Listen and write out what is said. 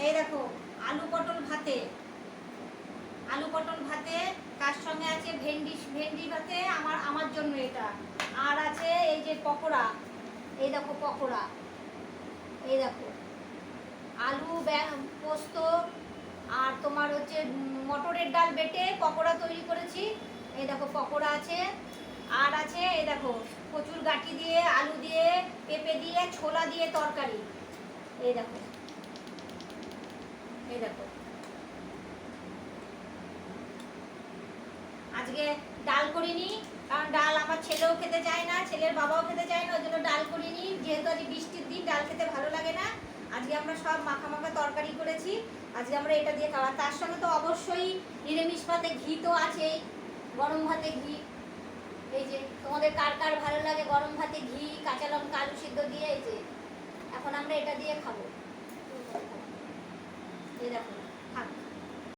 এই দেখো আলু পটল ভাতে, আলু পটল ভাতে, তার সঙ্গে আছে ভেন্ডি ভাতে, আমার জন্য এটা। আর আছে এই যে পকোড়া, এই দেখো পকোড়া, এই দেখো আলু পোস্ত আর তোমার হচ্ছে মটরের ডাল বেটে পকোড়া তৈরি করেছি। এই দেখো পকোড়া আছে। আর আছে এই দেখো কচুর গাঁটি দিয়ে, আলু দিয়ে, পেঁপে দিয়ে, ছোলা দিয়ে তরকারি। এই দেখো, এই দেখো আজকে ডাল করিনি, কারণ ডাল আমার ছেলেও খেতে চায় না, ছেলের বাবাও খেতে চায় না, ওই জন্য ডাল করিনি। যেহেতু আজ বৃষ্টির দিন, ডাল খেতে ভালো লাগে না। আজকে আমরা সব মাখা মাখা তরকারি করেছি, আজকে আমরা এটা দিয়ে খাওয়া। তার সঙ্গে তো অবশ্যই নিরামিষ ভাতে ঘি তো আছেই, গরম ভাতে ঘি। এই যে তোমাদের কার কার ভালো লাগে গরম ভাতে ঘি, কাঁচা লঙ্কা, আলু সিদ্ধ দিয়ে। এই যে এখন আমরা এটা দিয়ে খাবো। এই দেখো